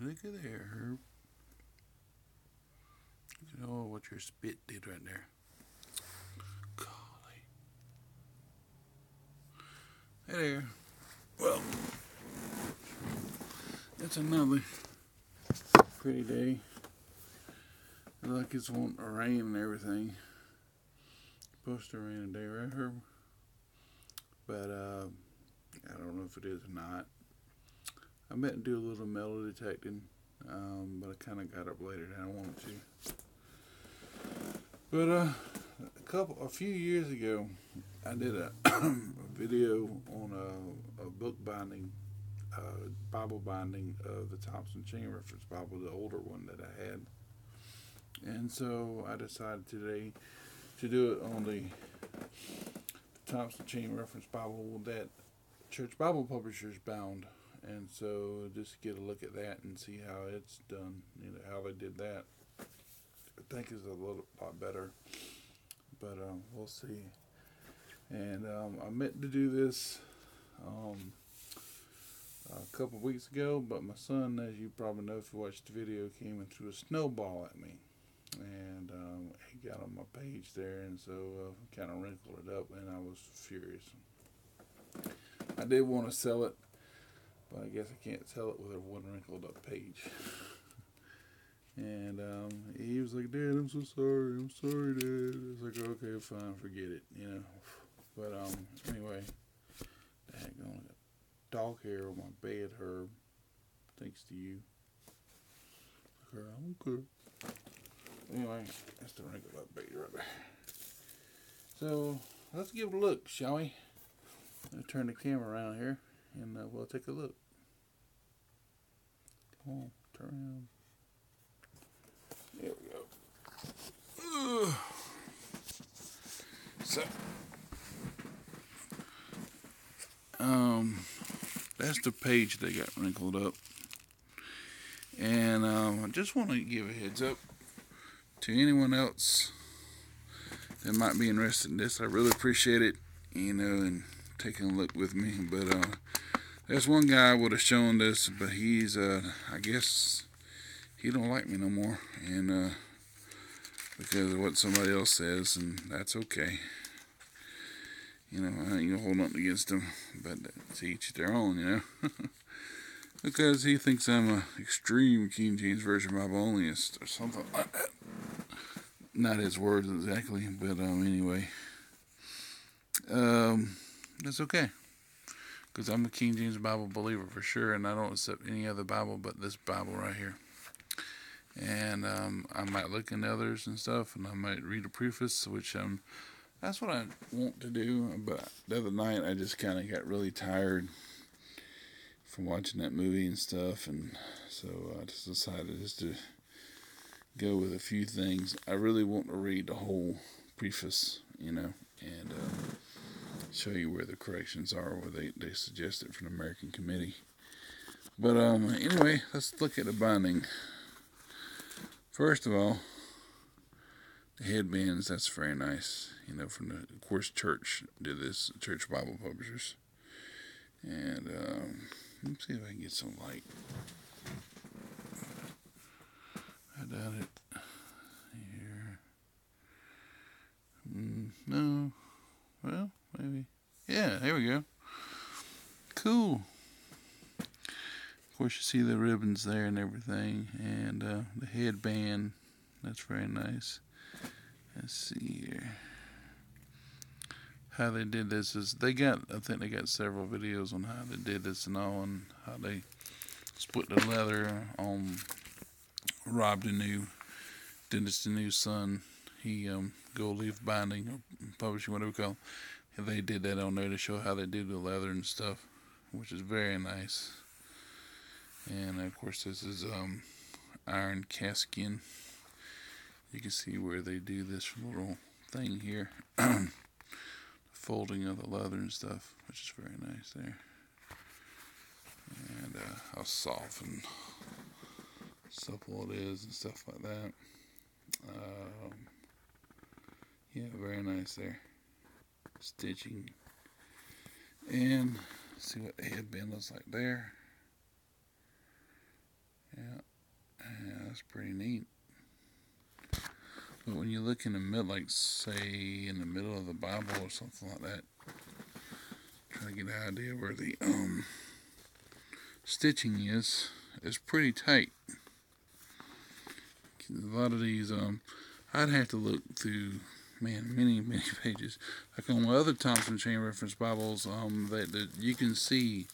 Look at there, Herb. Oh, what your spit did right there. Golly. Hey there. Well, it's another pretty day. Looks like it's wanting to rain and everything. Supposed to rain today, right, Herb? But I don't know if it is or not. I meant to do a little metal detecting, but I kind of got up later than I wanted to. But a few years ago, I did a video on a book binding, Bible binding of the Thompson Chain Reference Bible, the older one that I had. And so I decided today to do it on the Thompson Chain Reference Bible that Church Bible Publishers bound. And so just get a look at that and see how it's done, how they did that. I think it's a lot better, but we'll see. And I meant to do this a couple weeks ago, but my son, as you probably know if you watched the video, came and threw a snowball at me. And he got on my page there, and so kind of wrinkled it up, and I was furious. I did want to sell it, but I guess I can't sell it with a one wrinkled up page. And he was like, "Dad, I'm so sorry. I'm sorry, Dad." I was like, "Okay, fine, forget it, But anyway, daggone it. Dog hair on my bed, Herb. Thanks to you. Okay. Anyway, that's the wrinkled up page right there. So let's give it a look, shall we? I'll turn the camera around here, and we'll take a look. Come on, turn around. There we go. So, that's the page that got wrinkled up. And I just want to give a heads up to anyone else that might be interested in this. I really appreciate it, and taking a look with me. But there's one guy I would have shown this, but he's, I guess, he don't like me no more, and because of what somebody else says, and that's okay. I ain't gonna hold nothing against him, but to each their own, because he thinks I'm a extreme King James Version Bibleonlyist or something like that. Not his words exactly, but anyway, that's okay, because I'm a King James Bible believer for sure, and I don't accept any other Bible but this Bible right here. And I might look into others and stuff, and I might read a preface, which that's what I want to do. But the other night, I just kind of got really tired from watching that movie and stuff, and so I just decided just to go with a few things. I really want to read the whole preface, and show you where the corrections are, where they suggest it from the American Committee. But anyway, let's look at the binding. First of all, the headbands, that's very nice. From the, of course, church did this, Church Bible Publishers. And let's see if I can get some light. I doubt it. Here. No. Well, maybe. Yeah, there we go. Cool. Of course, you see the ribbons there and everything, and the headband. That's very nice. Let's see here. How they did this is I think they got several videos on how they did this and all, and how they split the leather on Rob Dennis the new son. He go leave binding or publishing, whatever we call it. They did that on there to show how they do the leather and stuff, which is very nice. And of course, this is iron casking. You can see where they do this little thing here, folding of the leather and stuff, which is very nice there. And how soft and supple it is and stuff like that. Yeah, very nice there. Stitching. And see what the headband looks like there. Yeah. That's pretty neat. But when you look in the middle, like say in the middle of the Bible or something like that, try to get an idea where the stitching is, it's pretty tight. A lot of these, I'd have to look through, man, many pages. Like on my other Thompson chain reference Bibles, that you can see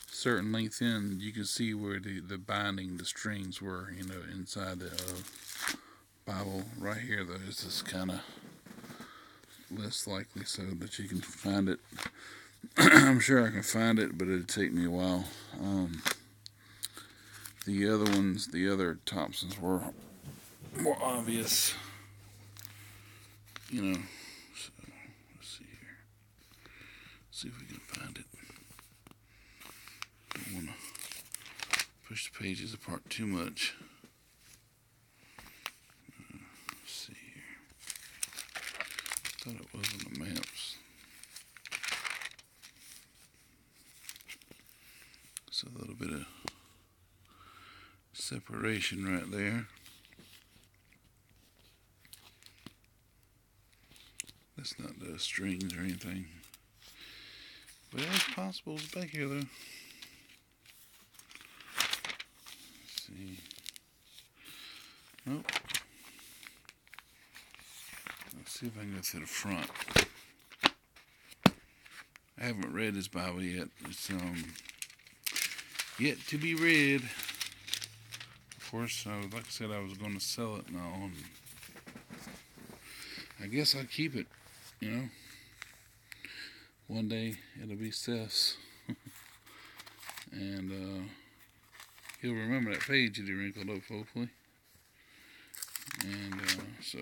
certain length in, you can see where the binding, the strings were, you know, inside the Bible. Right here, though, is just kind of less likely so that you can find it. I'm sure I can find it, but it'd take me a while. The other ones, the other Thompsons were more obvious, you know. So let's see here. See if we can find it. Don't want to push the pages apart too much. Let's see here. Thought it was on the maps. It's a little bit of separation right there. That's not the strings or anything. But it's possible it's back here though. Let's see. Nope. Let's see if I can go to the front. I haven't read this Bible yet. It's yet to be read. Of course, like I said, I was going to sell it now. And I guess I'll keep it, you know. One day it'll be Seth's. And he'll remember that page that he wrinkled up, hopefully. And so,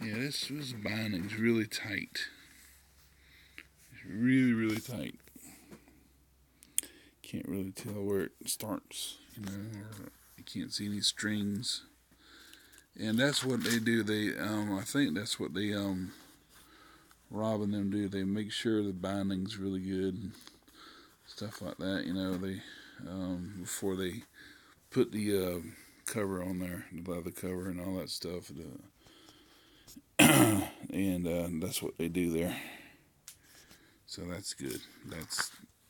yeah, this binding's really tight. It's really tight. Can't really tell where it starts, you know, or you can't see any strings. And that's what they do. They, I think that's what they, Rob and them do. They make sure the binding's really good and stuff like that, you know. They, before they put the cover on there, the leather cover and all that stuff. And that's what they do there. So that's good.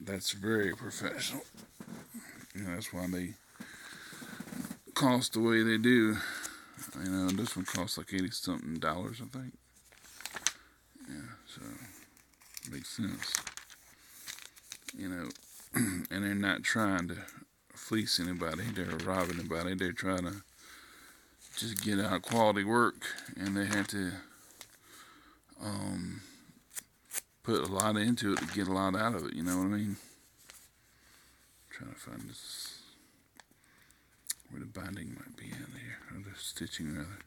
That's very professional. You know, that's why they cost the way they do. You know, this one costs like $80-something, I think. Yeah, so makes sense. You know, and they're not trying to fleece anybody. They're robbing anybody. They're trying to just get out quality work, and they have to put a lot into it to get a lot out of it, you know what I mean? I'm trying to find this, where the binding might be in here, or the stitching rather.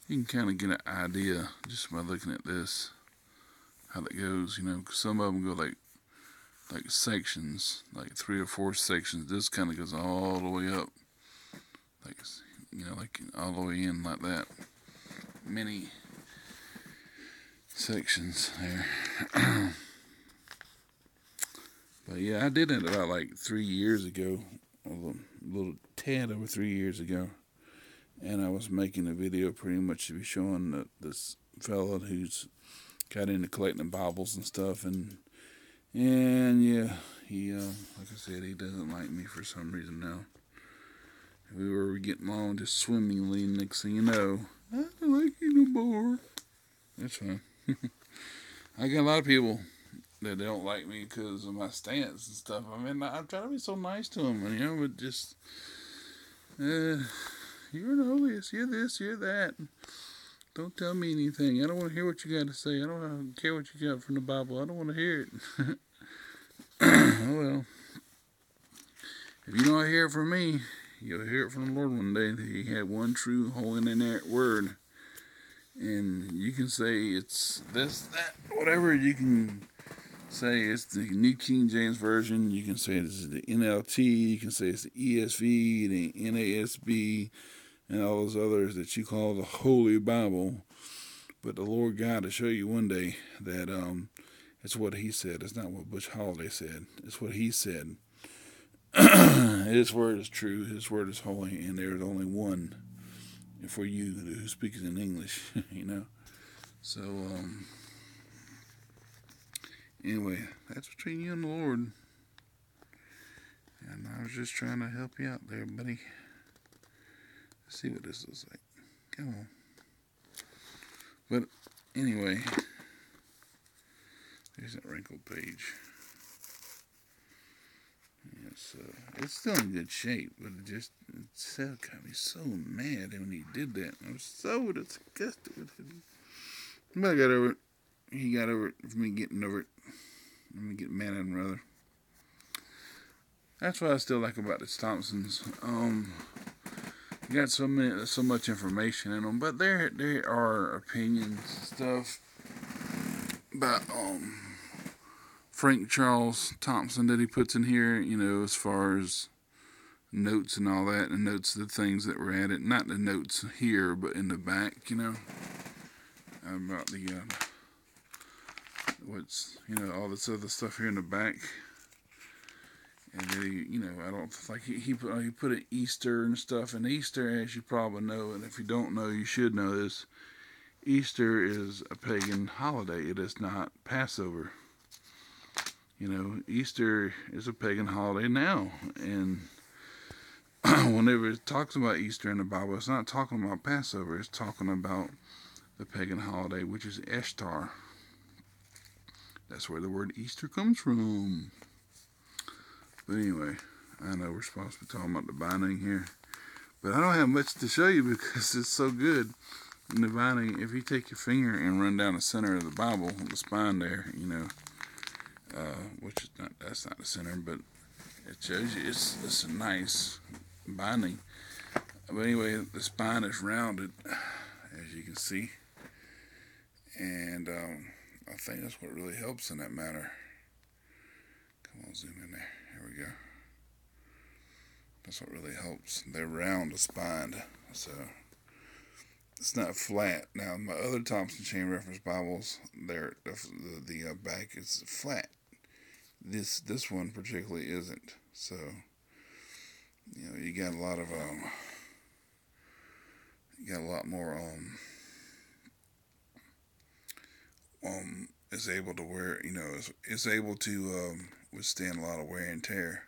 You can kind of get an idea just by looking at this, how that goes, you know, 'cause some of them go like sections, like 3 or 4 sections. This kind of goes all the way up, like, you know, like all the way in like that. Many sections there. But yeah, I did it about like 3 years ago, a little tad over 3 years ago, and I was making a video pretty much to be showing this fella who's got into collecting Bibles and stuff, and yeah, he like I said, he doesn't like me for some reason now. We were getting along just swimmingly, and next thing you know, I don't like you no more. That's fine. I got a lot of people that don't like me because of my stance and stuff. I mean, I'm trying to be so nice to them, and, you know, but just, you're the holiest, you're this, you're that. Don't tell me anything. I don't want to hear what you got to say. I don't care what you got from the Bible. I don't want to hear it. Oh, well. If you don't hear it from me, you'll hear it from the Lord one day. That He had one true, holy, and inerrant word. And you can say it's this, that, whatever. You can say it's the New King James Version. You can say it's the NLT. You can say it's the ESV, the NASB, and all those others that you call the Holy Bible. But the Lord God will show you one day that it's what He said. It's not what Butch Holiday said. It's what He said. His word is true, his word is holy, and there is only one for you who speaks in English, you know. So, anyway, that's between you and the Lord. And I was just trying to help you out there, buddy. Let's see what this looks like. Come on. But anyway, there's that wrinkled page. Yes, it's still in good shape, but it got me so mad when he did that. I was so disgusted with him. But I got over it. He got over it for me getting over it. Let me get mad at him, rather. That's what I still like about this Thompsons. You got so much information in them, but there are opinions and stuff about Frank Charles Thompson that he puts in here, you know, as far as notes and all that, and notes of the things that were added. Not the notes here, but in the back, you know, about the all this other stuff here in the back. And then he, you know, I don't like he put an Easter and stuff. And Easter, as you probably know, and if you don't know, you should know this. Easter is a pagan holiday. It is not Passover. You know, Easter is a pagan holiday now. And whenever it talks about Easter in the Bible, it's not talking about Passover. It's talking about the pagan holiday, which is Ishtar. That's where the word Easter comes from. But anyway, I know we're supposed to be talking about the binding here. But I don't have much to show you because it's so good. In the binding, if you take your finger and run down the center of the Bible, the spine there, you know, which is that's not the center, but it shows you it's a nice binding. But anyway, the spine is rounded, as you can see. And I think that's what really helps in that matter. Come on, zoom in there. Here we go. That's what really helps. They're round, the spine, so it's not flat. Now, my other Thompson Chain Reference Bibles, the back is flat. This one particularly isn't. So, you know, you got a lot of more is able to wear, you know, is able to withstand a lot of wear and tear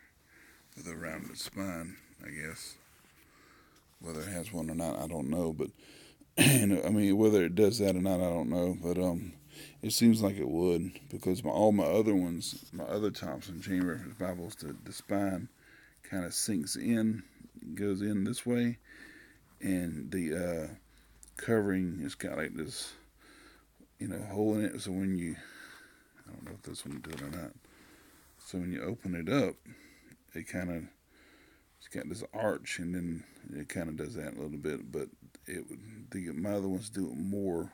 with a rounded spine, I guess. Whether it has one or not, I don't know, but I mean, whether it does that or not, I don't know, but it seems like it would, because all my other ones, my other Thompson Chain Reference Bibles, the spine kind of sinks in, goes in this way, and the covering is kind of like this, you know, hole in it. So when you, I don't know if this one did or not. So when you open it up, it's got this arch, and then it kind of does that a little bit. But my other ones do it more.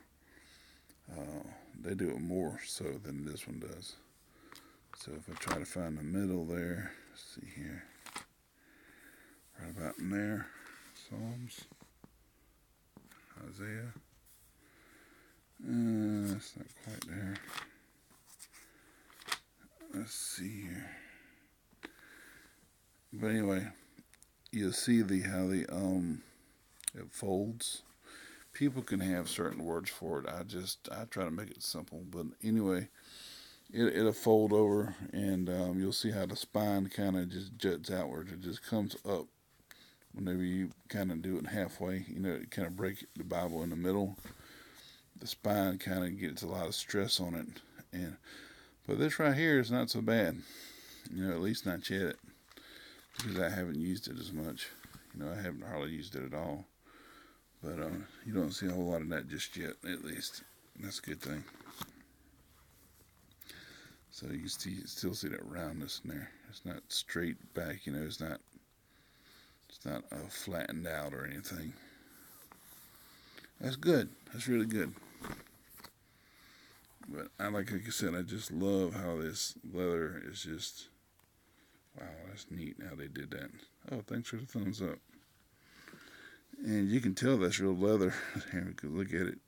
They do it more so than this one does. So if I try to find the middle there, let's see here, right about in there, Psalms, Isaiah. That's not quite there. Let's see here. But anyway, you'll see how it folds. People can have certain words for it. I try to make it simple. But anyway, it'll fold over, and you'll see how the spine kind of just juts outward. It just comes up whenever you kind of do it halfway. You know, it kind of break the Bible in the middle. The spine kind of gets a lot of stress on it, but this right here is not so bad. You know, at least not yet, because I haven't used it as much. You know, I haven't hardly used it at all. But you don't see a whole lot of that just yet, at least. That's a good thing. So you still see that roundness in there. It's not straight back, you know. It's not flattened out or anything. That's good. That's really good. But like I said, I just love how this leather is just, wow, that's neat how they did that. Oh, thanks for the thumbs up. And you can tell that's real leather. Here, we could look at it.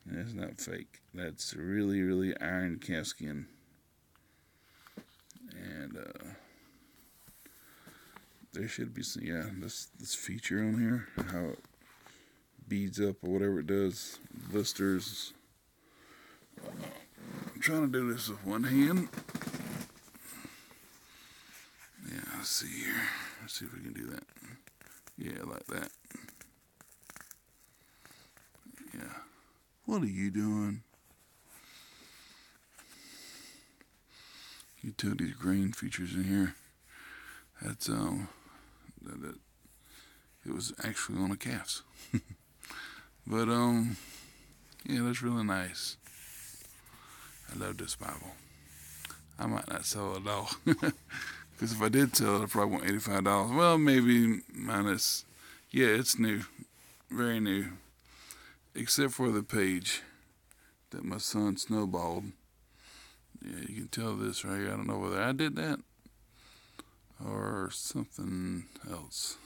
And it's not fake. That's really, really iron calfskin. And there should be some, yeah, this feature on here, how it beads up or whatever it does, blisters. I'm trying to do this with one hand. Yeah, let's see here. Let's see if we can do that. Yeah, like that. Yeah. What are you doing? You tell these grain features in here. That's that it was actually on a calf's. But yeah, that's really nice. I love this Bible. I might not sell it at all. Because if I did sell it, I'd probably want $85. Well, maybe minus. Yeah, it's new. Very new. Except for the page that my son snowballed. Yeah, you can tell this right here. I don't know whether I did that or something else.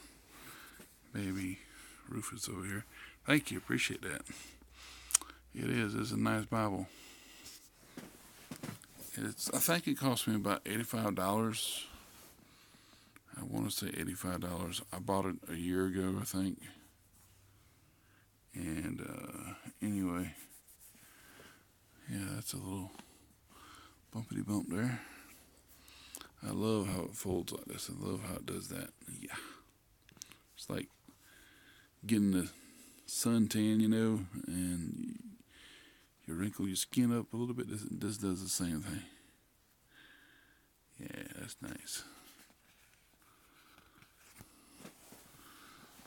Maybe Rufus over here. Thank you. Appreciate that. It is. It's a nice Bible. I think it cost me about $85. I want to say $85. I bought it a year ago, I think. And anyway, yeah, that's a little bumpity bump there. I love how it folds like this. I love how it does that. Yeah, it's like getting the suntan, you know, and you wrinkle your skin up a little bit. This does the same thing. Yeah, that's nice.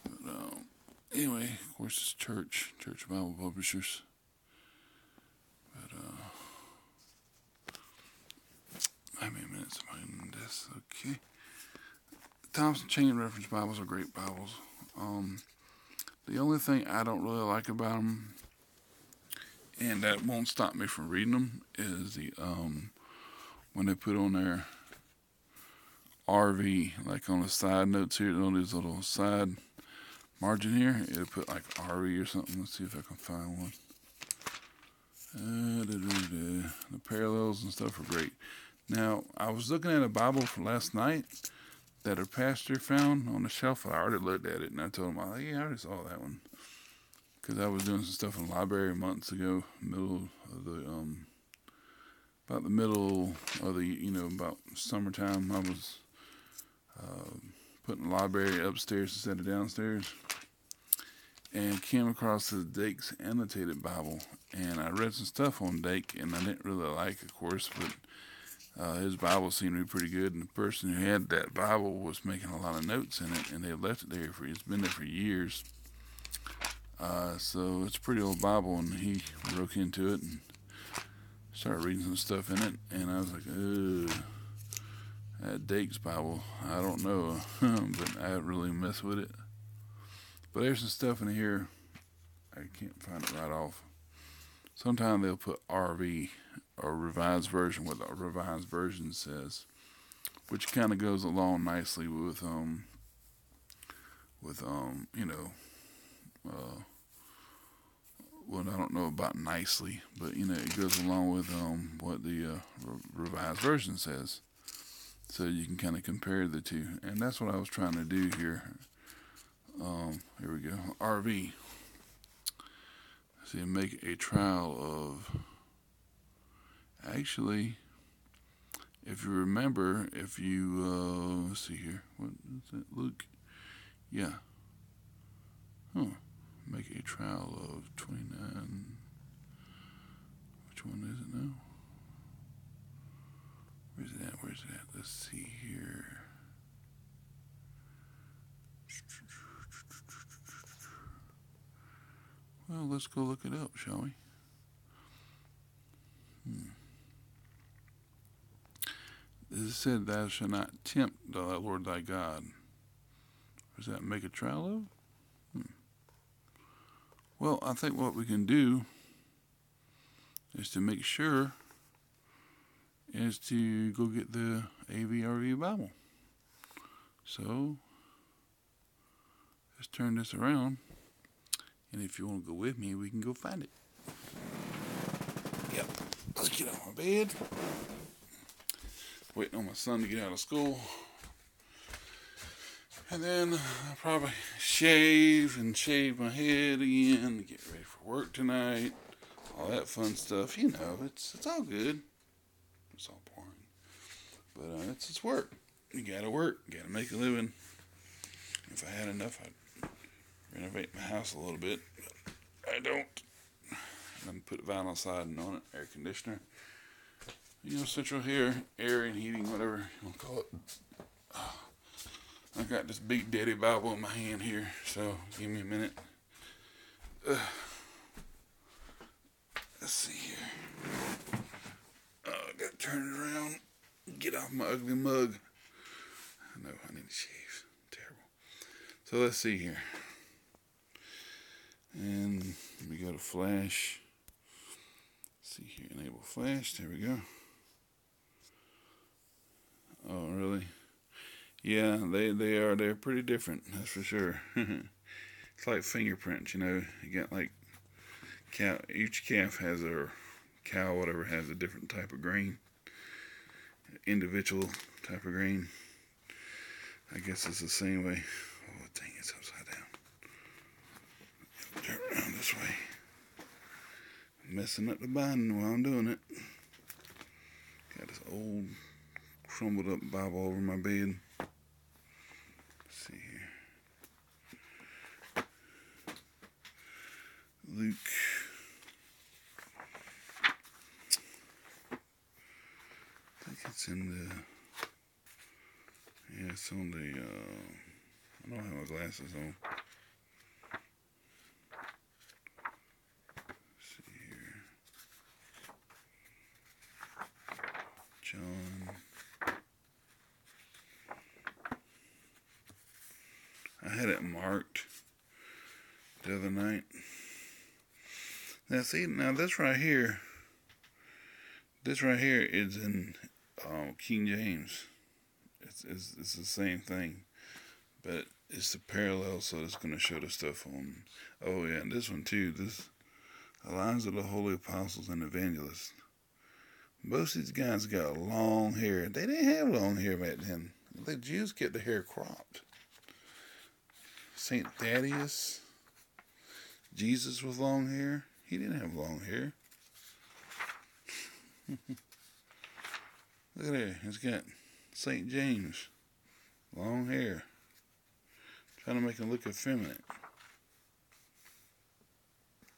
But anyway, of course, it's Church Bible Publishers. But how many minutes am I in this? Okay. Thompson Chain Reference Bibles are great Bibles. The only thing I don't really like about them, and that won't stop me from reading them, is the when they put on their RV, like on the side notes here, on these little side margin here, it'll put like RV or something. Let's see if I can find one. The parallels and stuff are great. Now, I was looking at a Bible from last night that a pastor found on the shelf. I already looked at it, and I told him, yeah, I already saw that one. Because I was doing some stuff in the library months ago, about the middle of the, about summertime. I was putting the library upstairs instead of downstairs, and came across the Dake's annotated Bible. And I read some stuff on Dake, and I didn't really like, of course, but his Bible seemed to be pretty good, and the person who had that Bible was making a lot of notes in it, and they left it there it's been there for years. So it's a pretty old Bible, and he broke into it and started reading some stuff in it, and I was like, that Dake's Bible, I don't know, but I haven't really messed with it. But there's some stuff in here, I can't find it right off. Sometimes they'll put RV, or revised version, what the revised version says, which kind of goes along nicely with what I don't know about nicely, but it goes along with what the revised version says, so you can kind of compare the two, and that's what I was trying to do here. Here we go. RV. See, make a trial of. Actually, if you remember, let's see here. What is that? Luke. Yeah. Make a trial of 29. Which one is it now? Where's it at? Let's see here. Well, let's go look it up, shall we? It said, thou shalt not tempt the Lord thy God. Does that make a trial of? Well, I think what we can do is to make sure is to go get the AVRV Bible. So, let's turn this around, and if you want to go with me, we can go find it. Yep, let's get out of my bed. Waiting on my son to get out of school. And then I'll probably shave my head again, get ready for work tonight. All that fun stuff. You know, it's all good. It's all boring. But it's work. You gotta work. You gotta make a living. If I had enough, I'd renovate my house a little bit. But I don't. I'm put vinyl siding on it, air conditioner. You know, central air and heating, whatever you want to call it. I got this Big Daddy Bible in my hand here, so give me a minute. Let's see here. I gotta turn it around. Get off my ugly mug. I know I need to shave. Terrible. So let's see here. And we go to flash. Let's see here, enable flash. There we go. Oh, really? Yeah, they're pretty different, that's for sure. It's like fingerprints, you know. You got like each calf has whatever has a different type of grain, individual type of grain. I guess it's the same way. Oh dang, it's upside down. Turn around this way. Messing up the binding while I'm doing it. Got this old crumbled up Bible over my bed. Let's see here. Luke. I think it's in the. Yeah, it's on the. I don't have my glasses on. Let's see here. John. I had it marked the other night. Now see, this right here is in King James. It's the same thing, but it's the parallel, so it's going to show the stuff on. Oh yeah, and this one too. This the lives of the holy apostles and evangelists. Most of these guys got long hair. They didn't have long hair back then. The Jews get the hair cropped. Saint Thaddeus, Jesus with long hair. He didn't have long hair. Look at there. It's got St. James, long hair. Trying to make him look effeminate.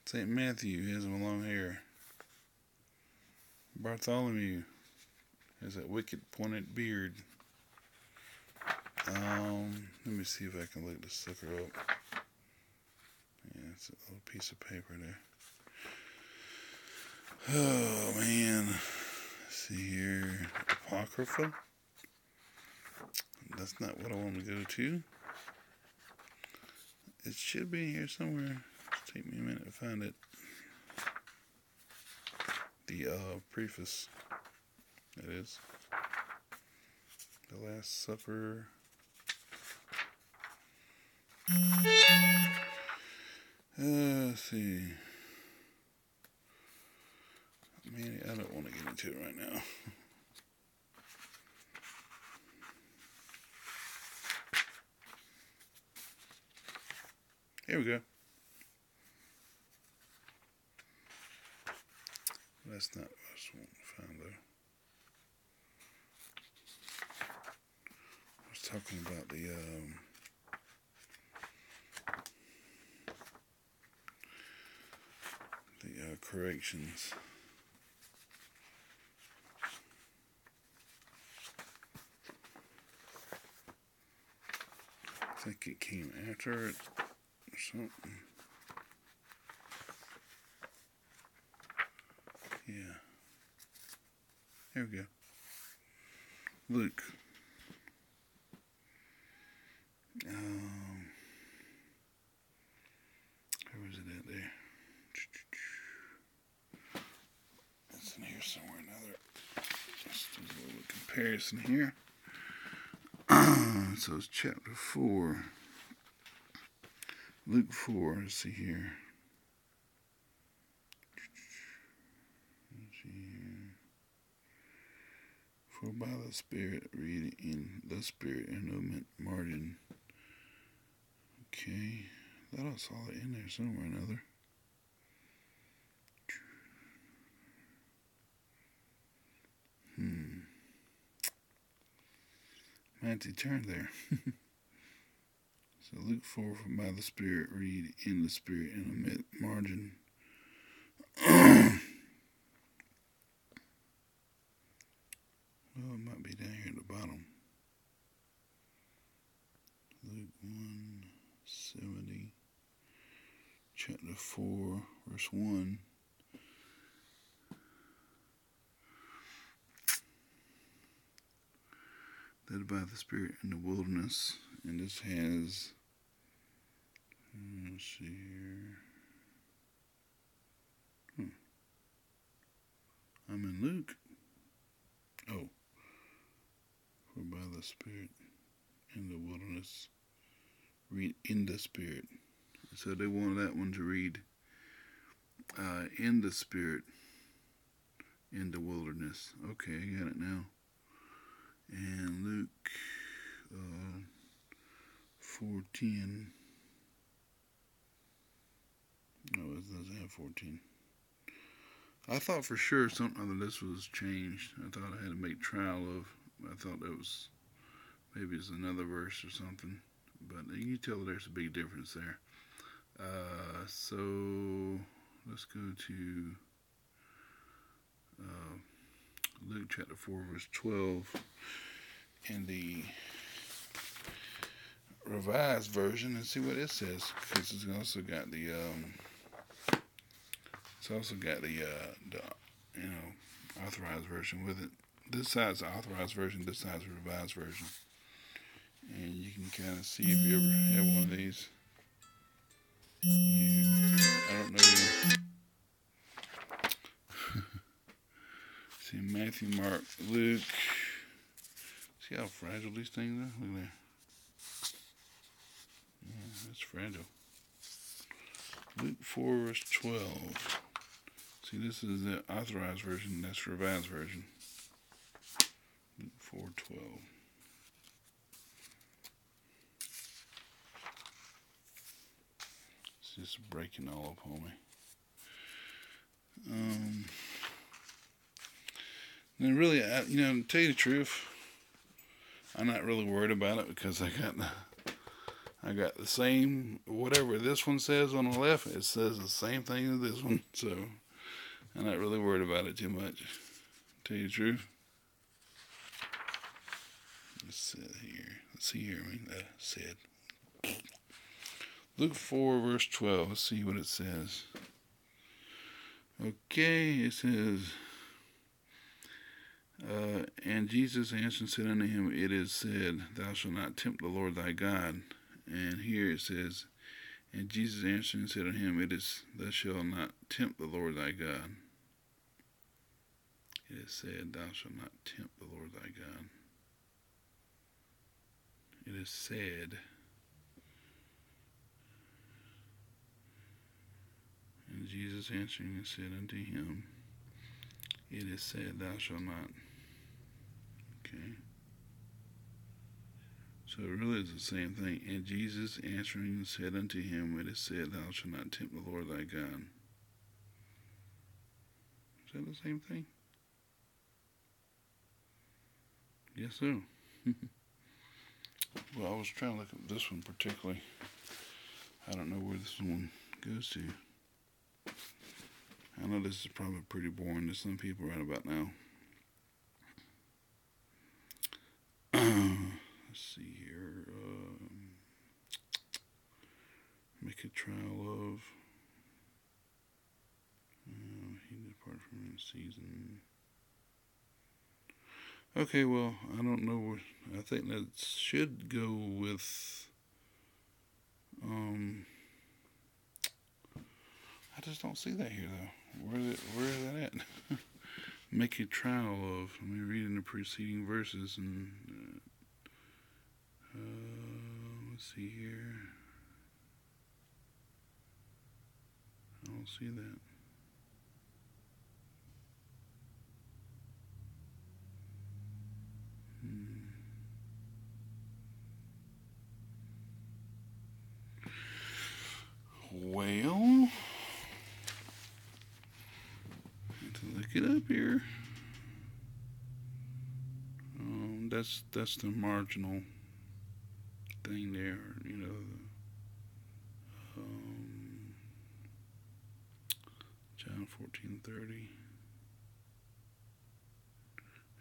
St. Matthew has him long hair. Bartholomew has that wicked pointed beard. Let me see if I can look this sucker up. Yeah, it's a little piece of paper there. Oh man, let's see here. Apocrypha. That's not what I want to go to. It should be here somewhere. Just take me a minute to find it. The preface. It is. The Last Supper. Let's see. Man, I don't want to get into it right now. Here we go. That's not what I just want to find though. I was talking about the corrections. I think it came after it or something. Yeah. There we go. Luke. Where was it at there? It's in here somewhere or another. Let's do a little comparison here. So it's chapter 4. Luke 4. Let's see here. For by the Spirit, read in the Spirit and no margin. Okay. Thought I saw it in there somewhere or another. Matthew, turn there. So Luke 4, from by the Spirit, read in the Spirit in a margin. Well, it might be down here at the bottom. Luke 1:70, chapter 4, verse 1. Led by the Spirit in the wilderness. And this has, let's see here. I'm in Luke. Oh. For by the Spirit in the wilderness. Read in the Spirit. So they wanted that one to read in the Spirit in the wilderness. Okay, I got it now. And Luke 4:10. No, it doesn't have 14. I thought for sure something of this was changed. I thought I had to make trial of. I thought that was maybe it's another verse or something. But you can tell there's a big difference there. So let's go to Luke chapter 4, verse 12. In the Revised Version, and see what it says, because it's also got the Authorized Version with it. This side's the Authorized Version, this side's the Revised Version, and you can kind of see if you ever have one of these. I don't know. See, Matthew, Mark, Luke. See how fragile these things are? Look at that. Yeah, that's fragile. Luke 4, verse 12. See, this is the Authorized Version. That's the Revised Version. Luke 4:12. It's just breaking all up on me. And really, to tell you the truth, I'm not really worried about it because I got the same, whatever this one says on the left, it says the same thing as this one, so I'm not really worried about it too much, to tell you the truth. Let's see here, said. Luke 4, verse 12, let's see what it says. Okay, it says, and Jesus answered and said unto him, it is said, thou shalt not tempt the Lord thy God. And here it says, and Jesus answered and said unto him, it is, thou shalt not tempt the Lord thy God. It is said, thou shalt not tempt the Lord thy God. It is said, and Jesus answering and said unto him, it is said, thou shalt not. Okay. So it really is the same thing. And Jesus answering and said unto him, it is said, thou shalt not tempt the Lord thy God. Is that the same thing? Yes, so. Well, I was trying to look at this one particularly. I don't know where this one goes to. I know this is probably pretty boring to some people right about now. Let's see here. Make a trial of. He departed from the season. Okay, well, I don't know. I think that should go with. I just don't see that here though. Where is that at? Make a trial of. Let me read in the preceding verses and. Let's see here. I don't see that. get up here. That's the marginal thing there, you know. John 14:30.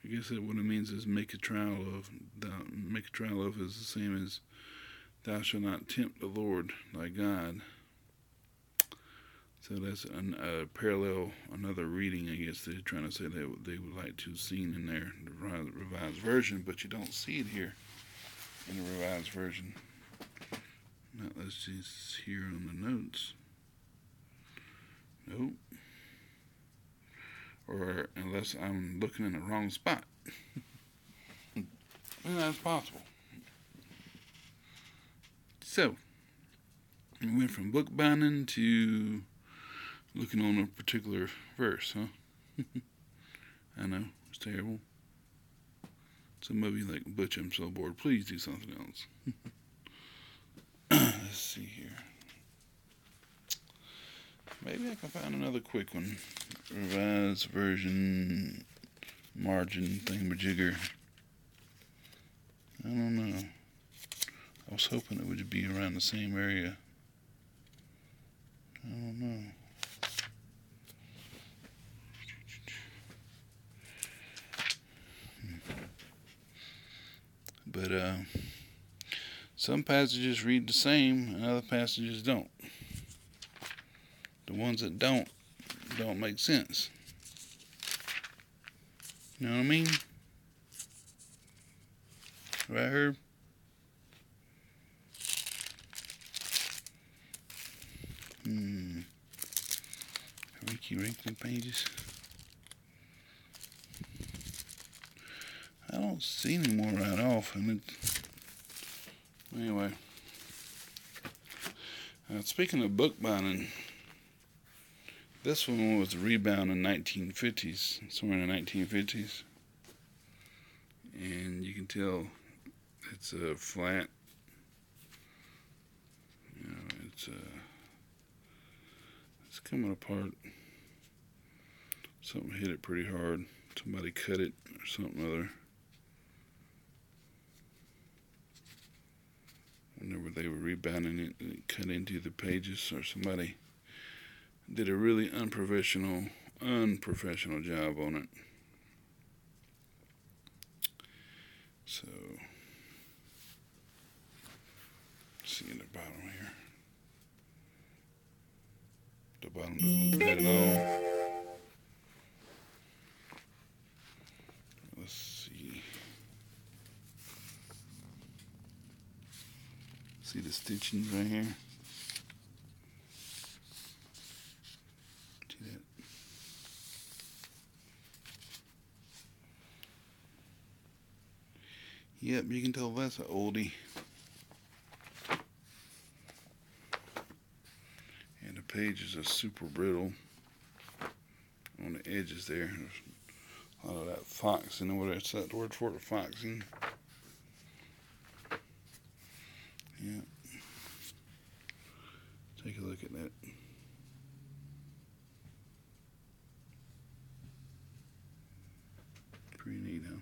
I guess that what it means is make a trial of. Make a trial of is the same as thou shalt not tempt the Lord thy God. So that's a parallel, another reading, I guess they're trying to say that they would like to have seen in there, the Revised Version, but you don't see it here in the Revised Version. Now let's just here on the notes. Nope. Or unless I'm looking in the wrong spot. Well, that's possible. So, we went from book binding to looking on a particular verse, huh? I know, it's terrible. Some of you like, Butch, I'm so bored. Please do something else. Let's see here. Maybe I can find another quick one. Revised Version, margin thingamajigger. I don't know. I was hoping it would be around the same area. I don't know. But some passages read the same and other passages don't. The ones that don't make sense. You know what I mean? Right, Herb? Wrinkly pages. I don't see any more right off. And anyway. Speaking of book binding, this one was a rebound in 1950s, somewhere in the 1950s. And you can tell it's a flat. You know, it's coming apart. Something hit it pretty hard. Somebody cut it or something other. Whenever they were rebounding it, it cut into the pages, or somebody did a really unprofessional job on it. So, see in the bottom here. The bottom doesn't look bad at all. Let's see. See the stitching right here? See that? Yep, you can tell that's an oldie. And the pages are super brittle on the edges there. There's a lot of that foxing, or whatever, it's that word for it, foxing. Yeah. Take a look at that. Pretty neat, huh?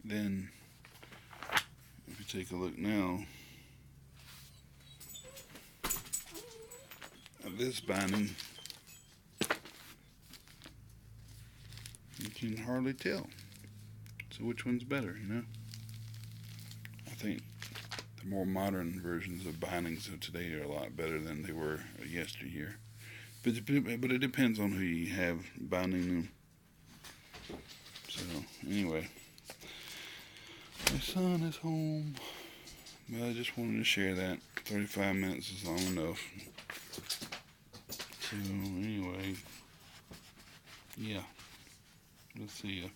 Then, if you take a look now at this binding, you can hardly tell. So which one's better, you know? I think the more modern versions of bindings of today are a lot better than they were yesteryear. But it depends on who you have binding them. So, anyway. My son is home. But I just wanted to share that. 35 minutes is long enough. So, anyway. Yeah. We'll see ya.